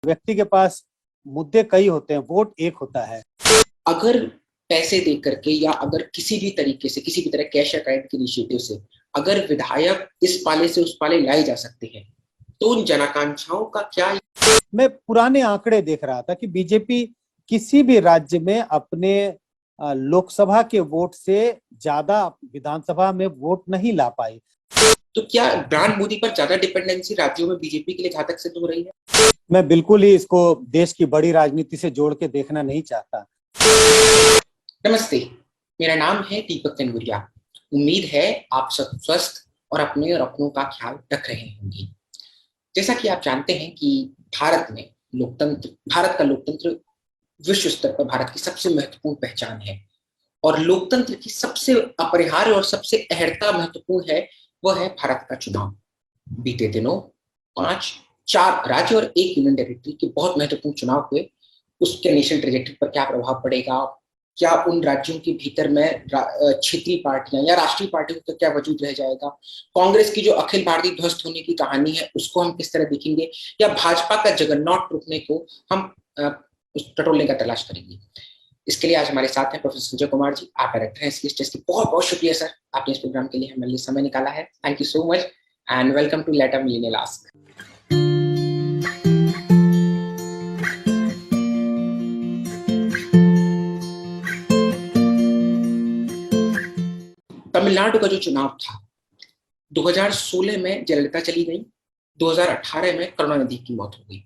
व्यक्ति के पास मुद्दे कई होते हैं, वोट एक होता है। अगर पैसे दे करके या अगर किसी भी तरीके से, किसी भी तरह कैश अकाउंट के इनिशिएटिव से अगर विधायक इस पाले से उस पाले लाए जा सकते हैं, तो उन जनाकांक्षाओं का क्या। मैं पुराने आंकड़े देख रहा था कि बीजेपी किसी भी राज्य में अपने लोकसभा के वोट से ज्यादा विधानसभा में वोट नहीं ला पाई। तो क्या ब्रांड मोदी पर ज्यादा डिपेंडेंसी राज्यों में बीजेपी के लिए घातक सिद्ध हो रही है? मैं बिल्कुल ही इसको देश की बड़ी राजनीति से जोड़ के देखना नहीं चाहता। नमस्ते, मेरा नाम है दीपक तेंदुरिया। उम्मीद है आप सब स्वस्थ और अपने और अपनों का ख्याल रख रहे होंगे। जैसा कि आप जानते हैं कि भारत का लोकतंत्र विश्व स्तर पर भारत की सबसे महत्वपूर्ण पहचान है, और लोकतंत्र की सबसे अपरिहार्य और सबसे अहर्ता महत्वपूर्ण है वह है भारत का चुनाव। बीते दिनों 4 राज्य और 1 यूनियन टेरिटरी के बहुत महत्वपूर्ण चुनाव हुए। उसके नेशनल ट्रेजेक्टरी पर क्या प्रभाव पड़ेगा, क्या उन राज्यों के भीतर में क्षेत्रीय पार्टियां या राष्ट्रीय पार्टियों का क्या वजूद रह जाएगा, कांग्रेस की जो अखिल भारतीय ध्वस्त होने की कहानी है उसको हम किस तरह देखेंगे, या भाजपा का जगन्नाथ टूटने को हम उस टटोलने का तलाश करेंगे। इसके लिए आज हमारे साथ हैं प्रोफेसर संजय कुमार जी। आप डायरेक्टर हैं सीएसटीएस की। बहुत बहुत शुक्रिया सर, आपने इस प्रोग्राम के लिए हमारे लिए समय निकाला है। Thank you so much and welcome to let a millennial ask. Tamil Nadu का जो चुनाव था 2016 में जयललिता चली गई, 2018 में करुणानिधि की मौत हो गई।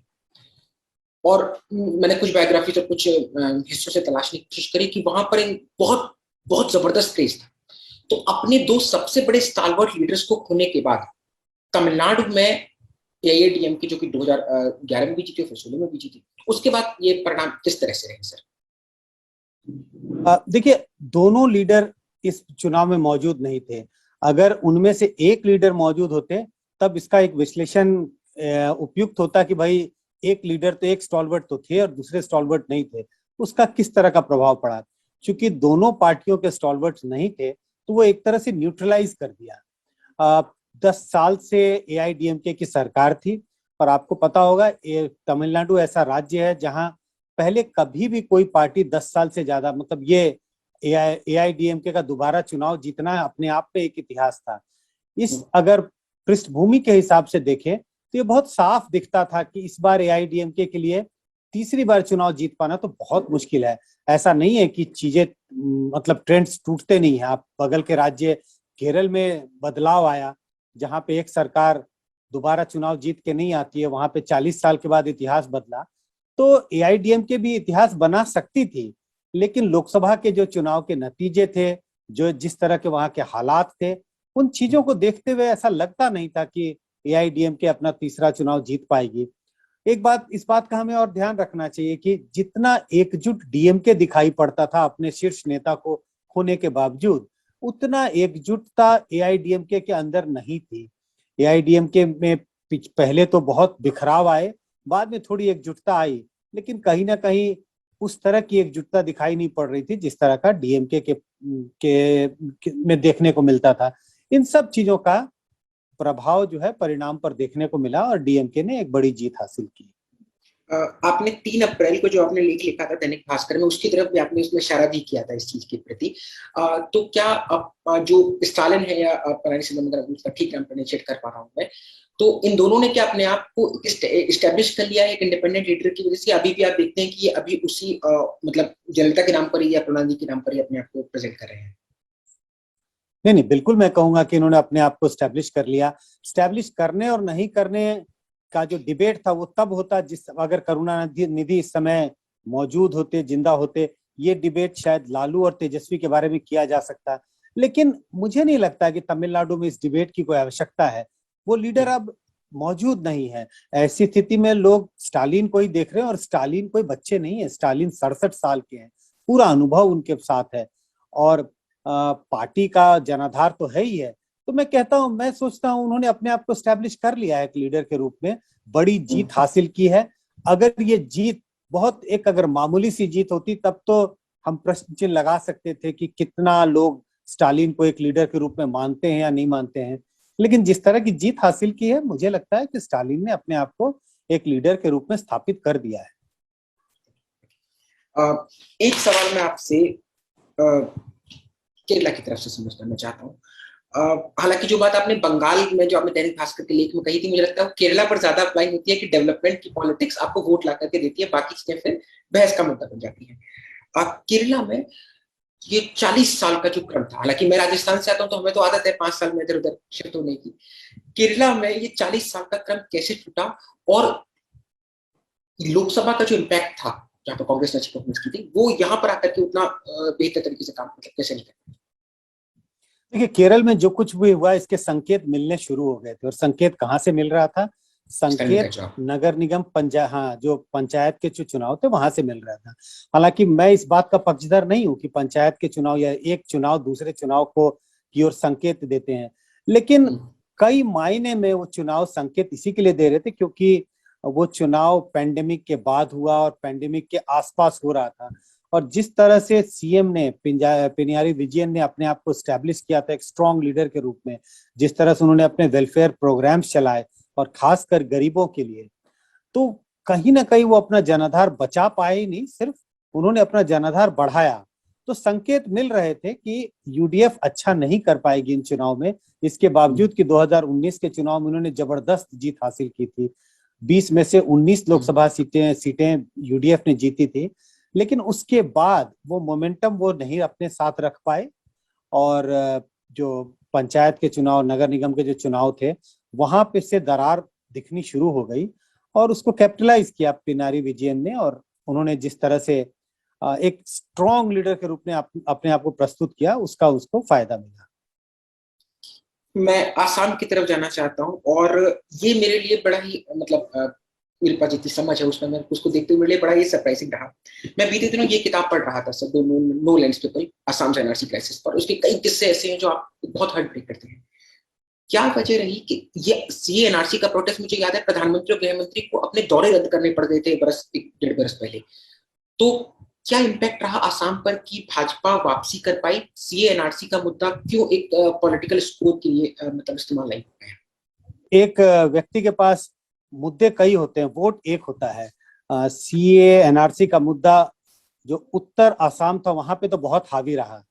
और मैंने कुछ बायोग्राफी और कुछ हिस्सों से तलाशने की कोशिश करी कि वहां पर एक बहुत बहुत जबरदस्त क्रेज था। तो अपने 2 सबसे बड़े स्टालवर्ट लीडर्स को खोने के बाद तमिलनाडु में एआईएडीएमके जो कि 2011 में भी जीती और फिर 16 में भी जीती, उसके बाद ये परिणाम किस तरह से रहे सर? देखिए, दोनों लीडर इस चुनाव में मौजूद नहीं थे। अगर उनमें से एक लीडर मौजूद होते तब इसका एक विश्लेषण उपयुक्त होता कि भाई एक लीडर तो, एक स्टॉलवर्ट तो थे और दूसरे स्टॉलवर्ट नहीं थे, उसका किस तरह का प्रभाव पड़ा। क्योंकि दोनों पार्टियों के स्टॉलवर्ट नहीं थे तो वो एक तरह से न्यूट्रलाइज कर दिया। 10 साल से एआईडीएमके की सरकार थी, और आपको पता होगा तमिलनाडु ऐसा राज्य है जहां पहले कभी भी कोई पार्टी 10 साल से ज्यादा, मतलब ये एआईडीएमके का दोबारा चुनाव जीतना अपने आप में एक इतिहास था। इस अगर पृष्ठभूमि के हिसाब से देखें तो ये बहुत साफ दिखता था कि इस बार एआईडीएमके के लिए तीसरी बार चुनाव जीत पाना तो बहुत मुश्किल है। ऐसा नहीं है कि चीजें मतलब ट्रेंड्स टूटते नहीं है। आप बगल के राज्य केरल में बदलाव आया, जहां पे एक सरकार दोबारा चुनाव जीत के नहीं आती है, वहां पे 40 साल के बाद इतिहास बदला। तो एआईडीएमके भी इतिहास बना सकती थी, लेकिन लोकसभा के जो चुनाव के नतीजे थे, जो जिस तरह के वहां के हालात थे, उन चीजों को देखते हुए ऐसा लगता नहीं था कि एआईडीएमके अपना तीसरा चुनाव जीत पाएगी। इस बात का हमें और ध्यान रखना चाहिए कि जितना एकजुट डीएमके दिखाई पड़ता था अपने शीर्ष नेता को खोने के बावजूद, उतना एकजुटता एआईडीएमके के अंदर नहीं थी। एआईडीएमके में पहले तो बहुत बिखराव आए, बाद में थोड़ी एकजुटता आई, लेकिन कहीं ना कहीं उस तरह की एकजुटता दिखाई नहीं पड़ रही थी जिस तरह का डीएमके में देखने को मिलता था। इन सब चीजों का प्रभाव जो है परिणाम पर देखने को मिला और डीएमके ने एक बड़ी जीत हासिल की। आपने 3 अप्रैल को जो आपने लेख लिखा था दैनिक भास्कर में, उसकी तरफ भी आपने इसमें इशारा भी किया था इस चीज के प्रति। तो क्या जो स्टालिन है या उसका ठीक नाम प्रोनाउंसिएट कर पा रहा हूं मैं, तो इन दोनों ने क्या अपने आप को इस्टेब्लिश कर लिया है एक इंडिपेंडेंट लीडर की वजह से? अभी भी आप देखते हैं कि ये अभी उसी मतलब जयललिता के नाम पर ही या करुणानिधि के नाम पर ही अपने आप को प्रेजेंट कर रहे हैं? नहीं, बिल्कुल मैं कहूंगा कि इन्होंने अपने आप को स्टैब्लिश कर लिया। स्टैब्लिश करने और नहीं करने का जो डिबेट था वो तब होता अगर करुणानिधि इस समय मौजूद होते, जिंदा होते, ये डिबेट शायद लालू और तेजस्वी के बारे में किया जा सकता। लेकिन मुझे नहीं लगता कि तमिलनाडु में इस डिबेट की कोई आवश्यकता है। वो लीडर अब मौजूद नहीं है। ऐसी स्थिति में लोग स्टालिन को ही देख रहे हैं, और स्टालिन कोई बच्चे नहीं है। स्टालिन 67 साल के हैं, पूरा अनुभव उनके साथ है, और पार्टी का जनाधार तो है ही है। तो मैं सोचता हूं उन्होंने अपने आप को स्टैब्लिश कर लिया है एक लीडर के रूप में, बड़ी जीत हासिल की है। अगर ये जीत अगर मामूली सी जीत होती तब तो हम प्रश्न चिन्ह लगा सकते थे कि कितना लोग स्टालिन को एक लीडर के रूप में मानते हैं या नहीं मानते हैं। लेकिन जिस तरह की जीत हासिल की है, मुझे लगता है कि स्टालिन ने अपने आप को एक लीडर के रूप में स्थापित कर दिया है। एक सवाल मैं आपसे केरला की तरफ से समझना मैं चाहता हूँ। हालांकि जो बात आपने बंगाल में, जो आपने दैनिक भास्कर के लेख में कही थी, मुझे लगता है वो केरला पर ज्यादा अप्लाई होती है कि डेवलपमेंट की पॉलिटिक्स आपको वोट ला करके देती है, बाकी चीजें फिर बहस का मुद्दा बन जाती है। केरला में ये 40 साल का जो क्रम था, हालांकि मैं राजस्थान से आता हूँ तो हमें तो आदत है 5 साल में इधर उधर शिफ्ट होने की, केरला में ये 40 साल का क्रम कैसे टूटा, और लोकसभा का जो इम्पैक्ट था जहां पर कांग्रेस ने अच्छी परफॉर्मेंस की थी, वो यहाँ पर आकर के उतना बेहतर तरीके से काम कैसे नहीं कर। देखिए, केरल में जो कुछ भी हुआ इसके संकेत मिलने शुरू हो गए थे, और संकेत कहाँ से मिल रहा था? संकेत नगर निगम जो पंचायत के जो चुनाव थे वहां से मिल रहा था। हालांकि मैं इस बात का पक्षधर नहीं हूं कि पंचायत के चुनाव या एक चुनाव दूसरे चुनाव को की ओर संकेत देते हैं, लेकिन कई मायने में वो चुनाव संकेत इसी के लिए दे रहे थे क्योंकि वो चुनाव पेंडेमिक के बाद हुआ और पेंडेमिक के आसपास हो रहा था। और जिस तरह से सीएम ने पिनियारी विजयन ने अपने आप को स्टैब्लिश किया था एक स्ट्रॉन्ग लीडर के रूप में, जिस तरह से उन्होंने अपने वेलफेयर प्रोग्राम्स चलाए और खासकर गरीबों के लिए, तो कहीं ना कहीं वो अपना जनाधार बचा पाए ही नहीं, सिर्फ उन्होंने अपना जनाधार बढ़ाया। तो संकेत मिल रहे थे कि यूडीएफ अच्छा नहीं कर पाएगी इन चुनाव में, इसके बावजूद कि 2019 के चुनाव में उन्होंने जबरदस्त जीत हासिल की थी। 20 में से 19 लोकसभा सीटें यूडीएफ ने जीती थी, लेकिन उसके बाद वो मोमेंटम वो नहीं अपने साथ रख पाए, और जो पंचायत के चुनाव, नगर निगम के जो चुनाव थे, वहां पे से दरार दिखनी शुरू हो गई, और उसको कैपिटलाइज किया पिनारी विजयन ने, और उन्होंने जिस तरह से एक स्ट्रॉन्ग लीडर के रूप में अपने आप को प्रस्तुत किया, उसका उसको फायदा मिला। मैं आसाम की तरफ जाना चाहता हूँ, और ये मेरे लिए बड़ा ही मतलब मेरे पास जितनी समझ है उसमें, मैं उसको देखते हुए मेरे लिए बड़ा ही सरप्राइजिंग रहा। मैं बीते दिनों ये किताब पढ़ रहा था, सब no lands people, Assam NRC crisis पर। उसके कई किस्से ऐसे हैं जो आप बहुत हार्ट ब्रेक करते हैं। क्या वजह रही कि ये सीए एनआरसी का प्रोटेस्ट, मुझे याद है प्रधानमंत्री और गृह मंत्री को अपने दौरे रद्द करने पड़ गए थे 1.5 बरस पहले। तो क्या इम्पैक्ट रहा आसाम पर कि भाजपा वापसी कर पाई? सीए एनआरसी का मुद्दा क्यों एक पॉलिटिकल स्कोर के लिए मतलब इस्तेमाल नहीं हो पाया? एक व्यक्ति के पास मुद्दे कई होते हैं, वोट एक होता है। सीए एनआरसी का मुद्दा जो उत्तर आसाम था वहां पे तो बहुत हावी रहा,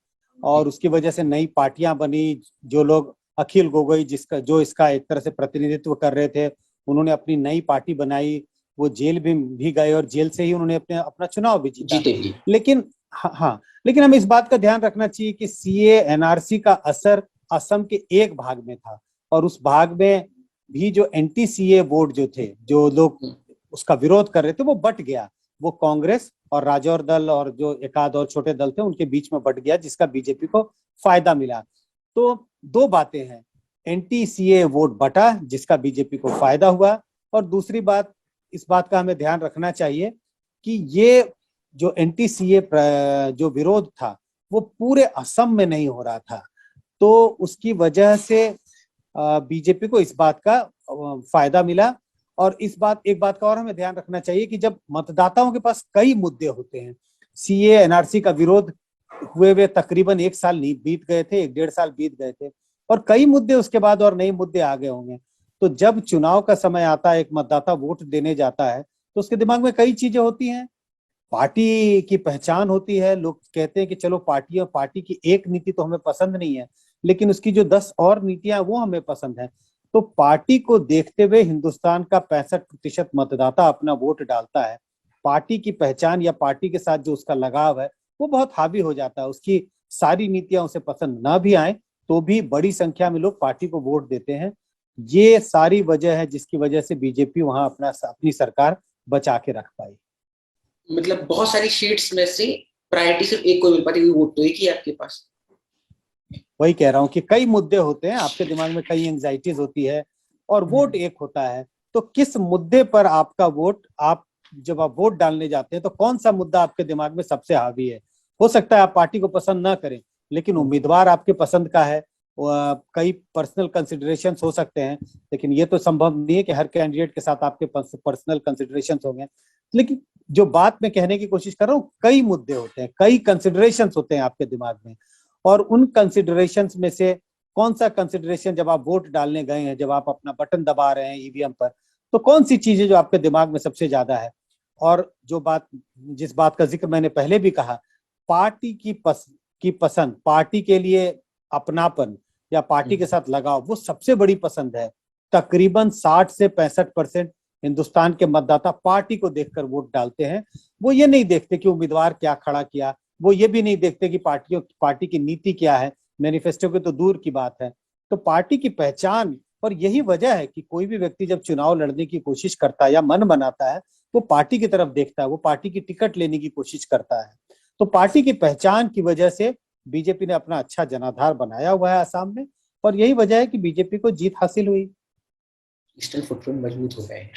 और उसकी वजह से नई पार्टियां बनी। जो लोग, अखिल गोगोई जो इसका एक तरह से प्रतिनिधित्व कर रहे थे, उन्होंने अपनी नई पार्टी बनाई, वो जेल भी गए, और जेल से ही उन्होंने अपना चुनाव भी जीता। लेकिन हाँ, लेकिन हमें इस बात का ध्यान रखना चाहिए कि सीए एनआरसी का असर असम के एक भाग में था, और उस भाग में भी जो एंटी सीए वोट जो थे, जो लोग उसका विरोध कर रहे थे, वो बट गया। वो कांग्रेस और राजौर दल और जो एकाध और छोटे दल थे उनके बीच में बट गया, जिसका बीजेपी को फायदा मिला। तो दो बातें हैं, एंटी सीए वोट बटा जिसका बीजेपी को फायदा हुआ, और दूसरी बात, इस बात का हमें ध्यान रखना चाहिए कि ये जो एंटी सीए जो विरोध था वो पूरे असम में नहीं हो रहा था, तो उसकी वजह से बीजेपी को इस बात का फायदा मिला। और एक बात का और हमें ध्यान रखना चाहिए कि जब मतदाताओं के पास कई मुद्दे होते हैं, सीए एनआरसी का विरोध हुए तकरीबन 1 साल बीत गए थे, 1.5 साल बीत गए थे, और कई मुद्दे उसके बाद और नए मुद्दे आ गए होंगे। तो जब चुनाव का समय आता है, एक मतदाता वोट देने जाता है, तो उसके दिमाग में कई चीजें होती हैं। पार्टी की पहचान होती है, लोग कहते हैं कि चलो पार्टी की एक नीति तो हमें पसंद नहीं है, लेकिन उसकी जो 10 और नीतियां वो हमें पसंद है। तो पार्टी को देखते हुए हिंदुस्तान का 65% मतदाता अपना वोट डालता है। पार्टी की पहचान या पार्टी के साथ जो उसका लगाव है वो बहुत हावी हो जाता है। उसकी सारी नीतियां उसे पसंद ना भी आए तो भी बड़ी संख्या में लोग पार्टी को वोट देते हैं। ये सारी वजह है जिसकी वजह से बीजेपी वहां अपनी सरकार बचा के रख पाई। मतलब बहुत सारी सीट्स में से प्रायोरिटी सिर्फ एक को मिल पाती, वोट तो एक ही आपके पास। वही कह रहा हूँ कि कई मुद्दे होते हैं, आपके दिमाग में कई एंजाइटीज होती है, और वोट एक होता है। तो किस मुद्दे पर आपका वोट, जब आप वोट डालने जाते हैं तो कौन सा मुद्दा आपके दिमाग में सबसे हावी है? हो सकता है आप पार्टी को पसंद ना करें, लेकिन उम्मीदवार आपके पसंद का है। कई पर्सनल कंसिडरेशंस हो सकते हैं, लेकिन ये तो संभव नहीं है कि हर कैंडिडेट के साथ आपके पर्सनल कंसिडरेशंस होंगे। लेकिन जो बात मैं कहने की कोशिश कर रहा हूँ, कई मुद्दे होते हैं, कई कंसिडरेशंस होते हैं आपके दिमाग में, और उन कंसिडरेशंस में से कौन सा कंसिडरेशन जब आप वोट डालने गए हैं, जब आप अपना बटन दबा रहे हैं ईवीएम पर, तो कौन सी चीजें जो आपके दिमाग में सबसे ज्यादा है? और जिस बात का जिक्र मैंने पहले भी कहा, पार्टी की पसंद, पार्टी के लिए अपनापन या पार्टी के साथ लगाव, वो सबसे बड़ी पसंद है। तकरीबन 60 से 65% हिंदुस्तान के मतदाता पार्टी को देखकर वोट डालते हैं। वो ये नहीं देखते कि उम्मीदवार क्या खड़ा किया, वो ये भी नहीं देखते कि पार्टी की नीति क्या है, मैनिफेस्टो की तो दूर की बात है। तो पार्टी की पहचान, और यही वजह है कि कोई भी व्यक्ति जब चुनाव लड़ने की कोशिश करता है या मन बनाता है, वो पार्टी की तरफ देखता है, वो पार्टी की टिकट लेने की कोशिश करता है। तो पार्टी की पहचान की वजह से बीजेपी ने अपना अच्छा जनाधार बनाया हुआ है असम में, और यही वजह है कि बीजेपी को जीत हासिल हुई। ईस्टर्न फुटप्रिंट मजबूत हो गए हैं।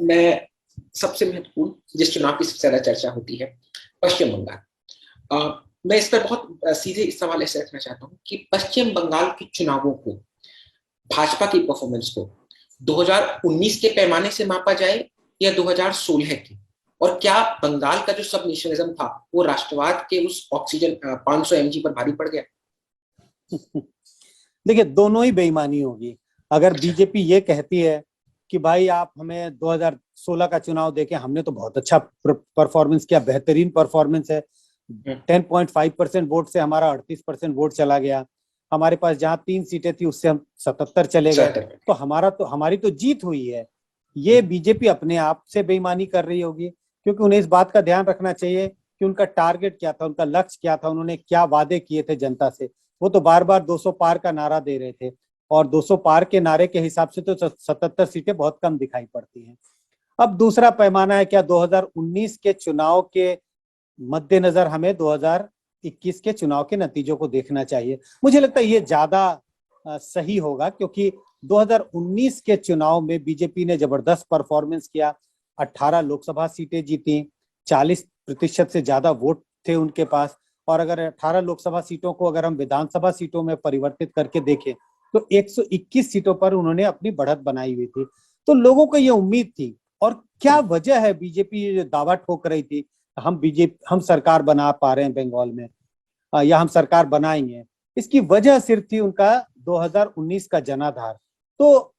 मैं सबसे महत्वपूर्ण जिस चुनाव की सबसे ज्यादा चर्चा होती है, पश्चिम बंगाल। मैं इस पर बहुत सीधे इस सवाल ऐसे रखना चाहता हूँ कि पश्चिम बंगाल के चुनावों को, भाजपा की परफॉर्मेंस को 2019 के पैमाने से मापा जाए या 2016 के, और क्या बंगाल का जो सब नेशनलिज्म था वो राष्ट्रवाद के उस ऑक्सीजन 500 mg पर भारी पड़ गया? देखिए, दोनों ही बेईमानी होगी। अगर बीजेपी ये कहती है कि भाई आप हमें 2016 का चुनाव देखें, हमने तो बहुत अच्छा परफॉर्मेंस किया, बेहतरीन परफॉर्मेंस है, 10.5% वोट से हमारा 38% वोट चला गया, हमारे पास जहां 3 सीटें थी उससे हम 77 चले गए, तो हमारी तो जीत हुई है। ये बीजेपी अपने आप से बेईमानी कर रही होगी, क्योंकि उन्हें इस बात का ध्यान रखना चाहिए कि उनका टारगेट क्या था, उनका लक्ष्य क्या था, उन्होंने क्या वादे किए थे जनता से। वो तो बार बार 200 पार का नारा दे रहे थे, और 200 पार के नारे के हिसाब से तो 77 सीटें बहुत कम दिखाई पड़ती हैं। अब दूसरा पैमाना है, क्या 2019 के चुनाव के मद्देनजर हमें 2021 के चुनाव के नतीजों को देखना चाहिए? मुझे लगता है ये ज्यादा सही होगा, क्योंकि 2019 के चुनाव में बीजेपी ने जबरदस्त परफॉर्मेंस किया, 18 लोकसभा सीटें जीती, 40% से ज्यादा वोट थे उनके पास। और अगर 18 लोकसभा सीटों को अगर हम विधानसभा सीटों में परिवर्तित करके देखें तो 121 सीटों पर उन्होंने अपनी बढ़त बनाई हुई थी। तो लोगों को ये उम्मीद थी। और क्या वजह है बीजेपी ये दावा ठोक रही थी, हम सरकार बना पा रहे हैं बंगाल में, या हम सरकार बनाएंगे, इसकी वजह सिर्फ थी उनका 2019 का जनाधार। तो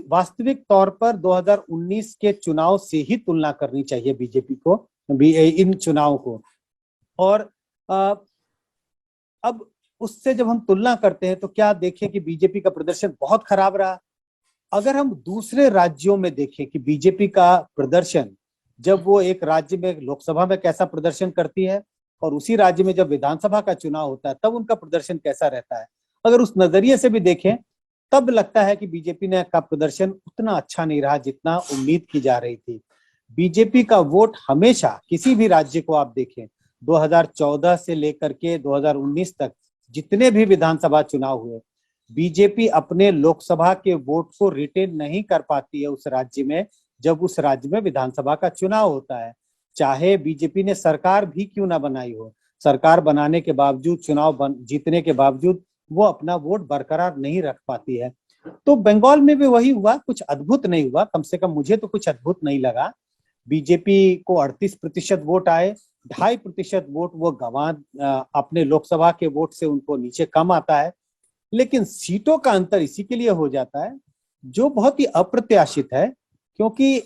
वास्तविक तौर पर 2019 के चुनाव से ही तुलना करनी चाहिए बीजेपी को, इन चुनाव को। और अब उससे जब हम तुलना करते हैं तो क्या देखें कि बीजेपी का प्रदर्शन बहुत खराब रहा। अगर हम दूसरे राज्यों में देखें कि बीजेपी का प्रदर्शन, जब वो एक राज्य में लोकसभा में कैसा प्रदर्शन करती है और उसी राज्य में जब विधानसभा का चुनाव होता है तब उनका प्रदर्शन कैसा रहता है, अगर उस नजरिए से भी देखें तब लगता है कि बीजेपी ने का प्रदर्शन उतना अच्छा नहीं रहा जितना उम्मीद की जा रही थी। बीजेपी का वोट हमेशा, किसी भी राज्य को आप देखें, 2014 से लेकर के 2019 तक जितने भी विधानसभा चुनाव हुए, बीजेपी अपने लोकसभा के वोट को रिटेन नहीं कर पाती है उस राज्य में, जब उस राज्य में विधानसभा का चुनाव होता है। चाहे बीजेपी ने सरकार भी क्यों ना बनाई हो, सरकार बनाने के बावजूद, जीतने के बावजूद वो अपना वोट बरकरार नहीं रख पाती है। तो बंगाल में भी वही हुआ, कुछ अद्भुत नहीं हुआ, कम से कम मुझे तो कुछ अद्भुत नहीं लगा। बीजेपी को 38% वोट आए, 2.5% वोट वो अपने लोकसभा के वोट से उनको नीचे कम आता है। लेकिन सीटों का अंतर इसी के लिए हो जाता है जो बहुत ही अप्रत्याशित है, क्योंकि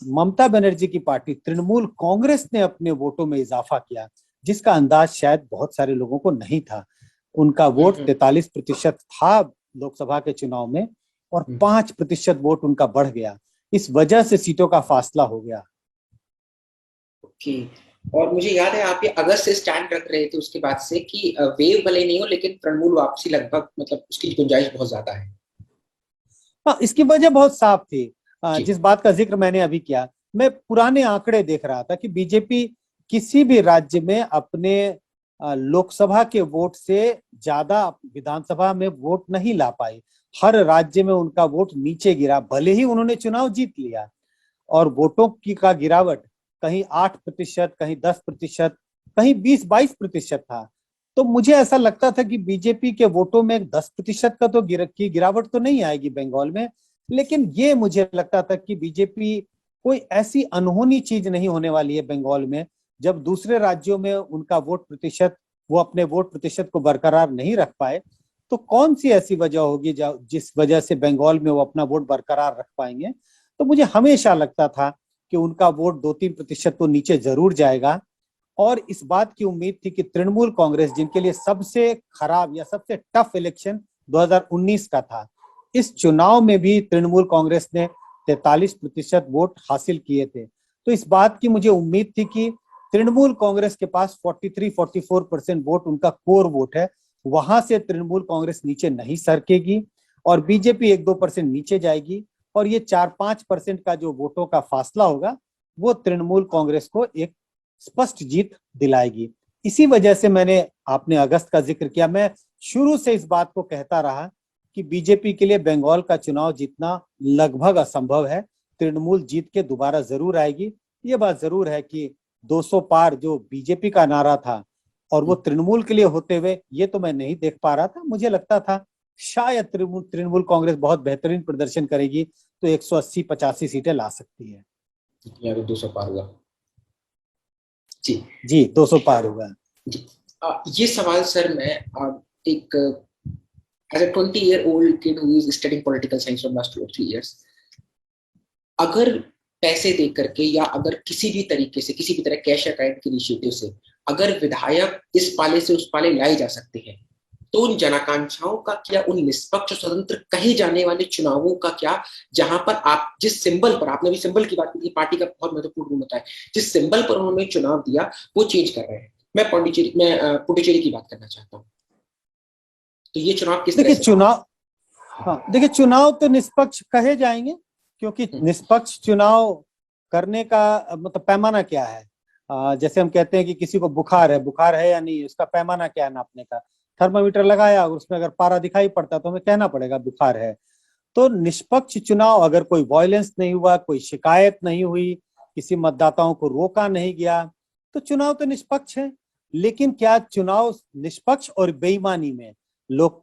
ममता बनर्जी की पार्टी तृणमूल कांग्रेस ने अपने वोटों में इजाफा किया, जिसका अंदाज शायद बहुत सारे लोगों को नहीं था। उनका वोट 43% था लोकसभा के चुनाव में, और 5% वोट उनका बढ़ गया। इस वजह से सीटों का फासला हो गया। ओके। और मुझे याद है आप ये अगस्त से स्टैंड रख रहे थे उसके बाद से कि वेव भले नहीं हो लेकिन तृणमूल वापसी लगभग, मतलब उसकी गुंजाइश बहुत ज्यादा है। हाँ, इसकी वजह बहुत साफ थी। जिस बात का जिक्र मैंने अभी किया, मैं पुराने आंकड़े देख रहा था कि बीजेपी किसी भी राज्य में अपने लोकसभा के वोट से ज्यादा विधानसभा में वोट नहीं ला पाई। हर राज्य में उनका वोट नीचे गिरा, भले ही उन्होंने चुनाव जीत लिया। और वोटों की का गिरावट कहीं 8%, कहीं 10%, कहीं 20-22% था। तो मुझे ऐसा लगता था कि बीजेपी के वोटों में 10% का तो गिरावट तो नहीं आएगी बंगाल में। लेकिन ये मुझे लगता था कि बीजेपी कोई ऐसी अनहोनी चीज नहीं होने वाली है बंगाल में, जब दूसरे राज्यों में उनका वो अपने वोट प्रतिशत को बरकरार नहीं रख पाए, तो कौन सी ऐसी वजह होगी जिस वजह से बंगाल में वो अपना वोट बरकरार रख पाएंगे। तो मुझे हमेशा लगता था कि उनका वोट 2-3% तो नीचे जरूर जाएगा। और इस बात की उम्मीद थी कि तृणमूल कांग्रेस, जिनके लिए सबसे खराब या सबसे टफ इलेक्शन 2019 का था, इस चुनाव में भी तृणमूल कांग्रेस ने 43% वोट हासिल किए थे। तो इस बात की मुझे उम्मीद थी कि तृणमूल कांग्रेस के पास 43-44% वोट उनका कोर वोट है, वहां से तृणमूल कांग्रेस नीचे नहीं सरकेगी और बीजेपी 1-2% नीचे जाएगी और ये 4-5% का जो वोटों का फासला होगा वो तृणमूल कांग्रेस को एक स्पष्ट जीत दिलाएगी। इसी वजह से मैंने, आपने अगस्त का जिक्र किया, मैं शुरू से इस बात को कहता रहा कि बीजेपी के लिए बंगाल का चुनाव जीतना लगभग असंभव है। तृणमूल जीत के दोबारा जरूर आएगी। ये बात जरूर है कि 200 पार जो बीजेपी का नारा था और वो तृणमूल के लिए होते हुए, ये तो मैं नहीं देख पा रहा था। मुझे लगता था शायद तृणमूल कांग्रेस बहुत बेहतरीन प्रदर्शन करेगी तो 180-85 सीटें ला सकती है। 200 पार हुआ जी। जी 200 पार हुआ जी। ये सवाल सर मैं एक as a 20-year-old kid who is studying political science from last 2 or 3 years, अगर पैसे दे करके या अगर किसी भी तरीके से, किसी भी तरह कैश अकाउंट के इनिशिएटिव से अगर विधायक इस पाले से उस पाले लाए जा सकते हैं, तो उन जनाकांक्षाओं का क्या, उन निष्पक्ष स्वतंत्र कहे जाने वाले चुनावों का क्या, जहां पर आप जिस सिंबल पर, आपने भी सिंबल की बात की, पार्टी का बहुत महत्वपूर्ण रोल होता है, जिस सिंबल पर उन्होंने चुनाव दिया वो चेंज कर रहे हैं। मैं पुडुचेरी की बात करना चाहता हूँ। तो ये चुनाव किस तरह से, हाँ देखिए, चुनाव तो निष्पक्ष कहे जाएंगे क्योंकि निष्पक्ष चुनाव करने का मतलब पैमाना क्या है। जैसे हम कहते हैं कि किसी को बुखार है या नहीं, उसका पैमाना क्या है नापने का। थर्मामीटर लगाया और उसमें अगर पारा दिखाई पड़ता तो हमें कहना पड़ेगा बुखार है। तो निष्पक्ष चुनाव, अगर कोई वायलेंस नहीं हुआ, कोई शिकायत नहीं हुई, किसी मतदाताओं को रोका नहीं गया, तो चुनाव तो निष्पक्ष है। लेकिन क्या चुनाव निष्पक्ष और बेईमानी में लोग,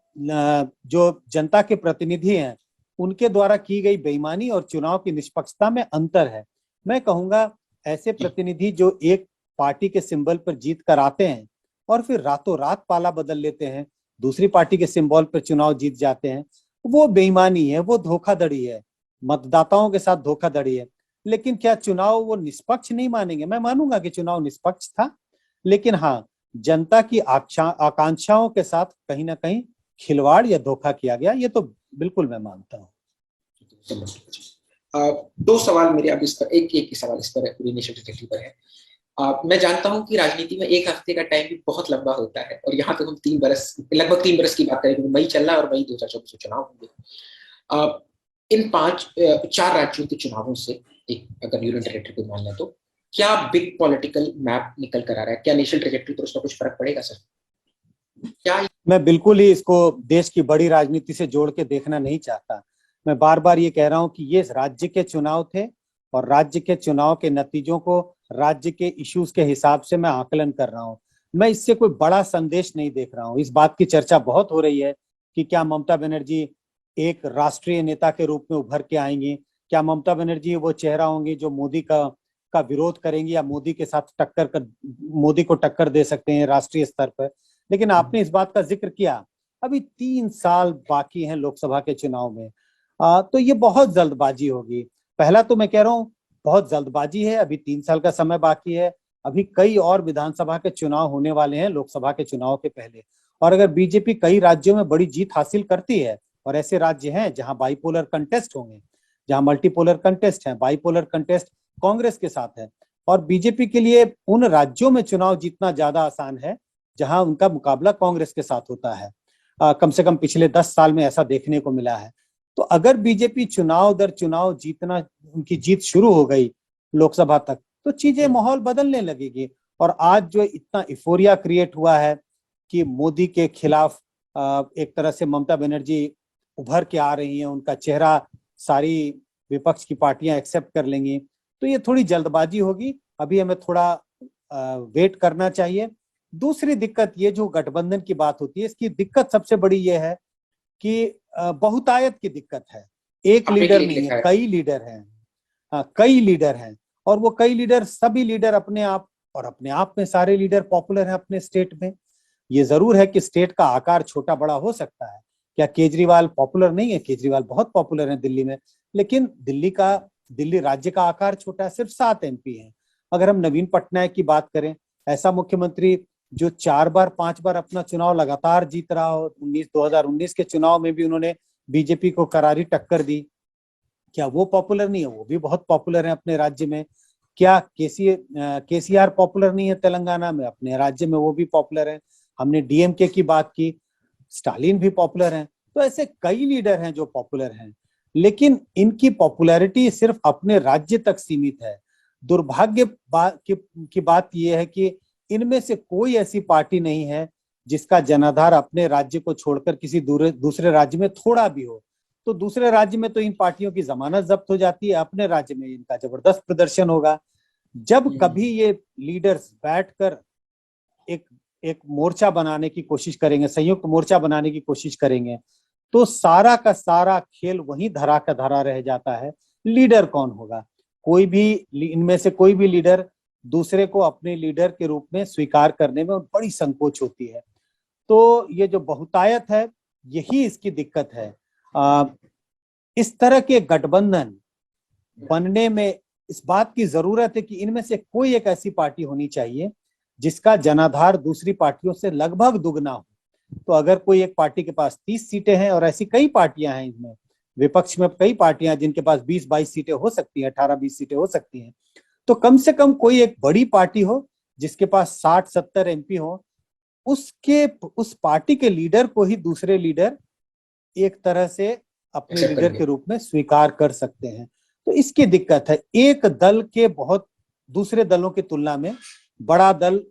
जो जनता के प्रतिनिधि हैं, उनके द्वारा की गई बेईमानी और चुनाव की निष्पक्षता में अंतर है। मैं कहूंगा ऐसे प्रतिनिधि जो एक पार्टी के सिंबल पर जीत कर आते हैं और फिर रातों रात पाला बदल लेते हैं, दूसरी पार्टी के सिंबल पर चुनाव जीत जाते हैं, वो बेईमानी है, वो धोखाधड़ी है, मतदाताओं के साथ धोखाधड़ी है। लेकिन क्या चुनाव वो निष्पक्ष नहीं मानेंगे? मैं मानूंगा कि चुनाव निष्पक्ष था, लेकिन हाँ, जनता की आकांक्षाओं के साथ कहीं ना कहीं खिलवाड़ या धोखा किया गया, ये तो बिल्कुल मैं मानता हूँ। 2 सवाल मेरे अब इस पर, एक सवाल इस पर नेशनल ट्रैजेक्टरी पर है। मैं जानता हूं कि राजनीति में 1 हफ्ते का टाइम भी बहुत लंबा होता है और यहाँ तो हम 3 बरस, लगभग 3 बरस की बात करें, क्योंकि मई चल रहा है और मई 2024 में चुनाव होंगे। इन 4 राज्यों के चुनावों से, एक अगर यूनियन टेरिटरी को मान लें, तो क्या बिग पॉलिटिकल मैप निकल कर आ रहा है? क्या नेशनल ट्रैजेक्टरी पर उसका कुछ फर्क पड़ेगा सर? क्या मैं बिल्कुल ही इसको देश की बड़ी राजनीति से जोड़ के देखना नहीं चाहता। मैं बार बार ये कह रहा हूं कि ये राज्य के चुनाव थे और राज्य के चुनाव के नतीजों को राज्य के इश्यूज के हिसाब से मैं आकलन कर रहा हूं। मैं इससे कोई बड़ा संदेश नहीं देख रहा हूं। इस बात की चर्चा बहुत हो रही है कि क्या ममता बनर्जी एक राष्ट्रीय नेता के रूप में उभर के आएंगी, क्या ममता बनर्जी वो चेहरा होंगी जो मोदी का विरोध करेंगी या मोदी के साथ मोदी को टक्कर दे सकते हैं राष्ट्रीय स्तर पर। लेकिन आपने इस बात का जिक्र किया, अभी 3 साल बाकी हैं लोकसभा के चुनाव में, तो ये बहुत जल्दबाजी होगी। पहला तो मैं कह रहा हूँ बहुत जल्दबाजी है, अभी 3 साल का समय बाकी है, अभी कई और विधानसभा के चुनाव होने वाले हैं लोकसभा के चुनाव के पहले। और अगर बीजेपी कई राज्यों में बड़ी जीत हासिल करती है, और ऐसे राज्य हैं जहां बाइपोलर कंटेस्ट होंगे, जहां मल्टीपोलर कंटेस्ट है, बाइपोलर कंटेस्ट कांग्रेस के साथ है, और बीजेपी के लिए उन राज्यों में चुनाव जीतना ज्यादा आसान है जहां उनका मुकाबला कांग्रेस के साथ होता है। कम से कम पिछले 10 साल में ऐसा देखने को मिला है। तो अगर बीजेपी चुनाव दर चुनाव जीतना, उनकी जीत शुरू हो गई लोकसभा तक, तो चीजें, माहौल बदलने लगेगी। और आज जो इतना इफोरिया क्रिएट हुआ है कि मोदी के खिलाफ एक तरह से ममता बनर्जी उभर के आ रही हैं, उनका चेहरा सारी विपक्ष की पार्टियां एक्सेप्ट कर लेंगी, तो ये थोड़ी जल्दबाजी होगी। अभी हमें थोड़ा वेट करना चाहिए। दूसरी दिक्कत, ये जो गठबंधन की बात होती है, इसकी दिक्कत सबसे बड़ी ये है कि बहुतायत की दिक्कत है। एक लीडर नहीं है, कई लीडर हैं। कई लीडर हैं, और वो कई लीडर, सभी लीडर अपने आप में सारे लीडर पॉपुलर हैं अपने स्टेट में। ये जरूर है कि स्टेट का आकार छोटा बड़ा हो सकता है। क्या केजरीवाल पॉपुलर नहीं है? केजरीवाल बहुत पॉपुलर है दिल्ली में, लेकिन दिल्ली का दिल्ली राज्य का आकार छोटा है, सिर्फ 7 MP हैं। अगर हम नवीन पटनायक की बात करें, ऐसा मुख्यमंत्री जो 4 बार 5 बार अपना चुनाव लगातार जीत रहा हो, 2019 के चुनाव में भी उन्होंने बीजेपी को करारी टक्कर दी, क्या वो पॉपुलर नहीं है? वो भी बहुत पॉपुलर है अपने राज्य में। क्या केसीआर पॉपुलर नहीं है तेलंगाना में? अपने राज्य में वो भी पॉपुलर है। हमने डीएमके की बात की, स्टालिन भी पॉपुलर हैं। तो ऐसे कई लीडर हैं जो पॉपुलर हैं, लेकिन इनकी पॉपुलैरिटी सिर्फ अपने राज्य तक सीमित है। दुर्भाग्य की बात यह है कि इनमें से कोई ऐसी पार्टी नहीं है जिसका जनाधार अपने राज्य को छोड़कर किसी दूसरे राज्य में थोड़ा भी हो। तो दूसरे राज्य में तो इन पार्टियों की जमानत जब्त हो जाती है, अपने राज्य में इनका जबरदस्त प्रदर्शन होगा। जब कभी ये लीडर्स बैठकर एक एक मोर्चा बनाने की कोशिश करेंगे, संयुक्त मोर्चा बनाने की कोशिश करेंगे, तो सारा का सारा खेल वहीं धरा का धरा रह जाता है। लीडर कौन होगा? कोई भी इनमें से कोई भी लीडर दूसरे को अपने लीडर के रूप में स्वीकार करने में बड़ी संकोच होती है। तो ये जो बहुतायत है, यही इसकी दिक्कत है। इस तरह के गठबंधन बनने में इस बात की जरूरत है कि इनमें से कोई एक ऐसी पार्टी होनी चाहिए जिसका जनाधार दूसरी पार्टियों से लगभग दुगना हो। तो अगर कोई एक पार्टी के पास 30 सीटें हैं, और ऐसी कई पार्टियां हैं, इसमें विपक्ष में कई पार्टियां जिनके पास 20-22 सीटें हो सकती हैं, 18-20 सीटें हो सकती हैं, तो कम से कम कोई एक बड़ी पार्टी हो जिसके पास 60-70 MP हो, उस पार्टी के लीडर को ही दूसरे लीडर एक तरह से अपने लीडर के रूप में स्वीकार कर सकते हैं। तो इसकी दिक्कत है। एक दल के बहुत दूसरे दलों की तुलना में बड़ा दल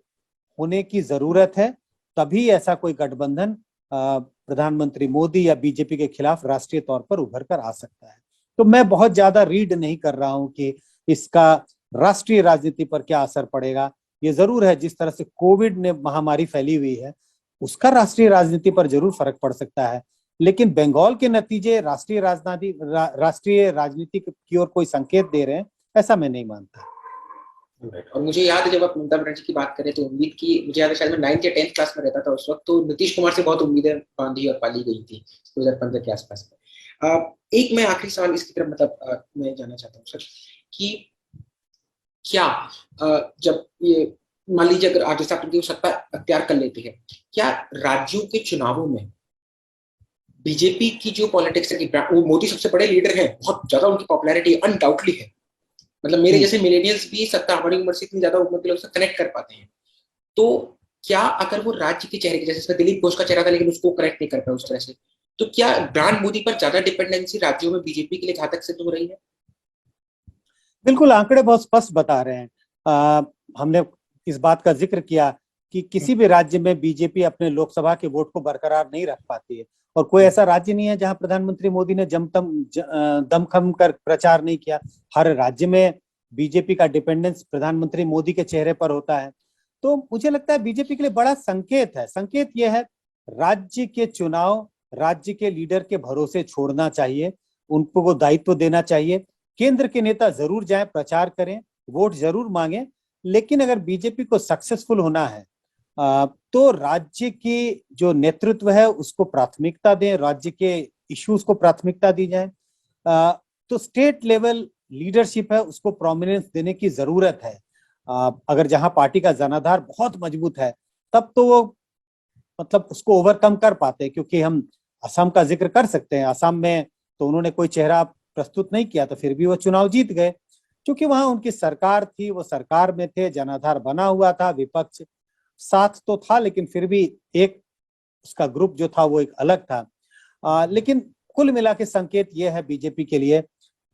होने की जरूरत है, तभी ऐसा कोई गठबंधन प्रधानमंत्री मोदी या बीजेपी के खिलाफ राष्ट्रीय तौर पर उभर कर आ सकता है। तो मैं बहुत ज्यादा रीड नहीं कर रहा हूं कि इसका राष्ट्रीय राजनीति पर क्या असर पड़ेगा। ये जरूर है, जिस तरह से कोविड ने महामारी फैली हुई है, उसका राष्ट्रीय राजनीति पर जरूर फर्क पड़ सकता है, लेकिन बंगाल के नतीजे राष्ट्रीय राजनीति की ओर कोई संकेत दे रहे हैं, ऐसा मैं नहीं मानता। और मुझे याद है जब आप ममता बनर्जी की बात करें तो उम्मीद की, मुझे याद है शायद मैं 9th या 10th क्लास में रहता था उस वक्त, तो नीतीश कुमार से बहुत उम्मीदें बांधी और पाली गई थी 2015 के आसपास में। एक मैं आखिरी सवाल इसकी तरफ मैं जानना चाहता हूँ सर कि क्या जब ये मान लीजिए अगर आज जैसा आपने सत्ता अख्तियार कर लेती है, क्या राज्यों के चुनावों में बीजेपी की जो पॉलिटिक्स है कि वो मोदी सबसे बड़े लीडर हैं, बहुत ज्यादा उनकी पॉपुलैरिटी अनडाउटली है, मतलब मेरे जैसे मिलेनियल्स भी सत्ता हमारी उम्र से इतनी ज्यादा उम्र के लोग से कनेक्ट कर पाते हैं, तो क्या अगर वो राज्य के चेहरे के जैसे इसका दिलीप घोष का चेहरा था लेकिन उसको कनेक्ट नहीं कर पाया उस तरह से, तो क्या ब्रांड मोदी पर ज्यादा डिपेंडेंसी राज्यों में बीजेपी के लिए घातक सिद्ध हो रही है? बिल्कुल, आंकड़े बहुत स्पष्ट बता रहे हैं। हमने इस बात का जिक्र किया कि किसी भी राज्य में बीजेपी अपने लोकसभा के वोट को बरकरार नहीं रख पाती है, और कोई ऐसा राज्य नहीं है जहां प्रधानमंत्री मोदी ने दमखम कर प्रचार नहीं किया। हर राज्य में बीजेपी का डिपेंडेंस प्रधानमंत्री मोदी के चेहरे पर होता है। तो मुझे लगता है बीजेपी के लिए बड़ा संकेत है। संकेत यह है, राज्य के चुनाव राज्य के लीडर के भरोसे छोड़ना चाहिए, उनको वो दायित्व देना चाहिए। केंद्र के नेता जरूर जाएं, प्रचार करें, वोट जरूर मांगे, लेकिन अगर बीजेपी को सक्सेसफुल होना है तो राज्य की जो नेतृत्व है उसको प्राथमिकता दें, राज्य के इश्यूज को प्राथमिकता दी जाए। तो स्टेट लेवल लीडरशिप है उसको प्रोमिनेंस देने की जरूरत है। अगर जहां पार्टी का जनाधार बहुत मजबूत है तब तो वो मतलब उसको ओवरकम कर पाते हैं, क्योंकि हम असम का जिक्र कर सकते हैं। असम में तो उन्होंने कोई चेहरा प्रस्तुत नहीं किया, तो फिर भी वो चुनाव जीत गए, क्योंकि वहां उनकी सरकार थी, वो सरकार में थे, जनाधार बना हुआ था, विपक्ष साथ तो था, लेकिन फिर भी एक उसका ग्रुप जो था वो एक अलग था। लेकिन कुल मिला के संकेत ये है बीजेपी के लिए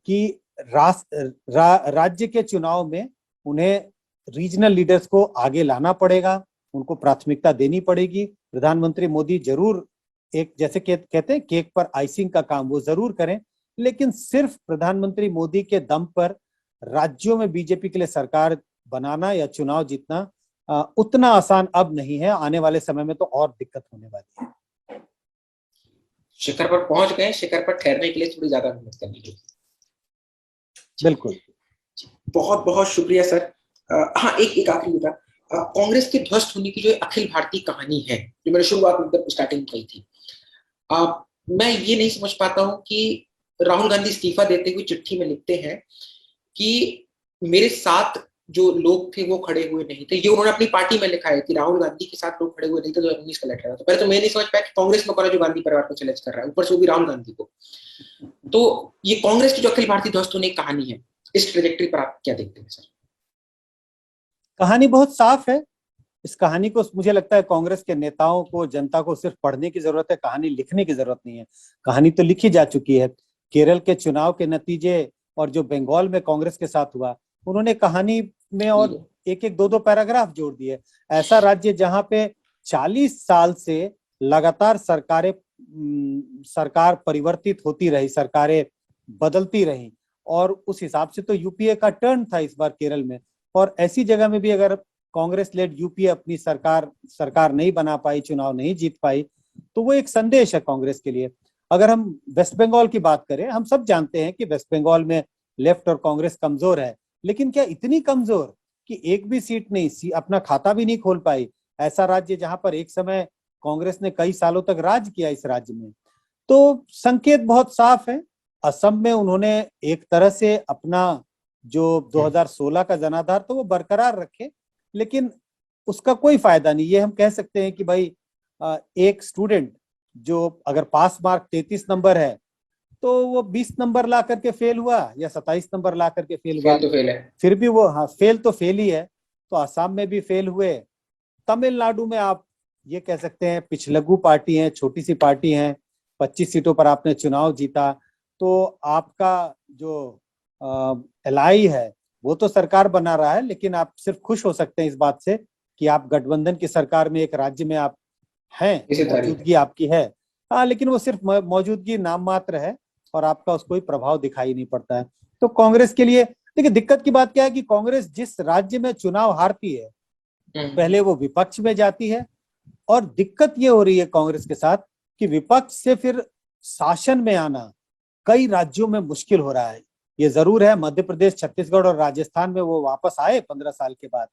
कि राज्य के चुनाव में उन्हें रीजनल लीडर्स को आगे लाना पड़ेगा, उनको प्राथमिकता देनी पड़ेगी। प्रधानमंत्री मोदी जरूर एक, जैसे कहते हैं केक पर आइसिंग का काम, वो जरूर करें, लेकिन सिर्फ प्रधानमंत्री मोदी के दम पर राज्यों में बीजेपी के लिए सरकार बनाना या चुनाव जीतना उतना आसान अब नहीं है। आने वाले समय में तो और दिक्कत होने वाली है। शिखर पर पहुंच गए, शिखर पर ठहरने के लिए थोड़ी ज्यादा मेहनत करनी होगी। बिल्कुल, बहुत बहुत शुक्रिया सर। हाँ, एक आखिरी था, कांग्रेस के ध्वस्त होने की जो अखिल भारतीय कहानी है जो मैंने शुरुआत में स्टार्टिंग की थी, मैं ये नहीं समझ पाता हूँ कि राहुल गांधी इस्तीफा देते हुए चिट्ठी में लिखते हैं कि मेरे साथ जो लोग थे वो खड़े हुए नहीं थे। ये उन्होंने अपनी पार्टी में लिखा है कि राहुल गांधी के साथ लोग खड़े हुए नहीं थे 2019 का लेटर। तो पहले तो मैं नहीं समझ पाया कि कांग्रेस में कौन है जो गांधी परिवार को चैलेंज कर रहा है, ऊपर से वो भी राहुल गांधी को। तो ये कांग्रेस की जो अखिल भारतीय दोस्तों ने कहानी है, इस ट्रेजेक्टरी पर आप क्या देखते हैं सर? कहानी बहुत साफ है। इस कहानी को मुझे लगता है कांग्रेस के नेताओं को, जनता को सिर्फ पढ़ने की जरूरत है, कहानी लिखने की जरूरत नहीं है। कहानी तो लिखी जा चुकी है। केरल के चुनाव के नतीजे और जो बंगाल में कांग्रेस के साथ हुआ, उन्होंने कहानी में और एक एक दो दो पैराग्राफ जोड़ दिए। ऐसा राज्य जहां पे 40 साल से लगातार सरकार परिवर्तित होती रही, सरकारें बदलती रही, और उस हिसाब से तो यूपीए का टर्न था इस बार केरल में। और ऐसी जगह में भी अगर कांग्रेस लेड यूपीए अपनी सरकार नहीं बना पाई, चुनाव नहीं जीत पाई, तो वो एक संदेश है कांग्रेस के लिए। अगर हम वेस्ट बंगाल की बात करें, हम सब जानते हैं कि वेस्ट बंगाल में लेफ्ट और कांग्रेस कमजोर है, लेकिन क्या इतनी कमजोर कि एक भी सीट नहीं, अपना खाता भी नहीं खोल पाई। ऐसा राज्य जहां पर एक समय कांग्रेस ने कई सालों तक राज किया इस राज्य में। तो संकेत बहुत साफ है। असम में उन्होंने एक तरह से अपना जो 2016 का जनाधार तो वो बरकरार रखे, लेकिन उसका कोई फायदा नहीं। ये हम कह सकते हैं कि भाई एक स्टूडेंट जो अगर पास मार्क 33 नंबर है, तो वो 20 नंबर ला करके फेल हुआ या 27 नंबर ला करके फेल हुआ, फेल तो फेल है, फिर भी वो, हाँ, फेल तो फेल ही है। तो असम में भी फेल हुए। तमिलनाडु में आप ये कह सकते हैं पिछलग्गू पार्टी है, छोटी सी पार्टी है, 25 सीटों पर आपने चुनाव जीता, तो आपका जो एलआई है वो तो सरकार बना रहा है, लेकिन आप सिर्फ खुश हो सकते हैं इस बात से कि आप गठबंधन की सरकार में एक राज्य में आप हैं, मौजूदगी आपकी है। हाँ, लेकिन वो सिर्फ मौजूदगी नाम मात्र है और आपका उस कोई प्रभाव दिखाई नहीं पड़ता है। तो कांग्रेस के लिए देखिए, दिक्कत की बात क्या है कि कांग्रेस जिस राज्य में चुनाव हारती है, पहले वो विपक्ष में जाती है, और दिक्कत ये हो रही है कांग्रेस के साथ कि विपक्ष से फिर शासन में आना कई राज्यों में मुश्किल हो रहा है। ये जरूर है, मध्य प्रदेश, छत्तीसगढ़ और राजस्थान में वो वापस आए 15 साल के बाद,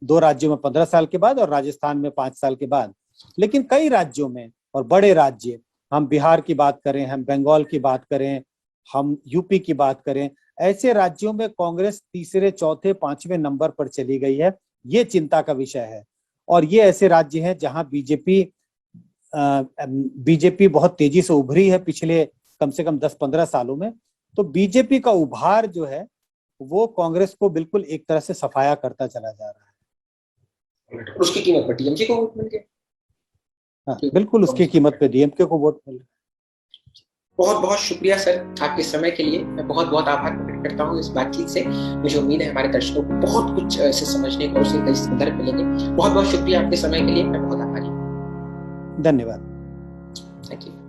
2 राज्यों में 15 साल के बाद और राजस्थान में 5 साल के बाद। लेकिन कई राज्यों में, और बड़े राज्य, हम बिहार की बात करें, हम बंगाल की बात करें, हम यूपी की बात करें, ऐसे राज्यों में कांग्रेस तीसरे, चौथे, 5वें नंबर पर चली गई है। ये चिंता का विषय है। और ये ऐसे राज्य हैं जहां बीजेपी बहुत तेजी से उभरी है पिछले कम से कम 10-15 सालों में। तो बीजेपी का उभार जो है वो कांग्रेस को बिल्कुल एक तरह से सफाया करता चला जा रहा है। उसकी कीमत पर टीएमसी को वोट मिल गया। हाँ, बिल्कुल उसकी कीमत पे डीएमके को वोट मिल गया। बहुत बहुत शुक्रिया सर आपके समय के लिए। मैं बहुत बहुत आभार प्रकट करता हूँ इस बातचीत से। मुझे उम्मीद है हमारे दर्शकों को बहुत कुछ से समझने को और उससे कई संदर्भ मिलेंगे। बहुत बहुत शुक्रिया आपके समय के लिए, मैं बहुत आभारी हूँ। धन्यवाद। Thank you.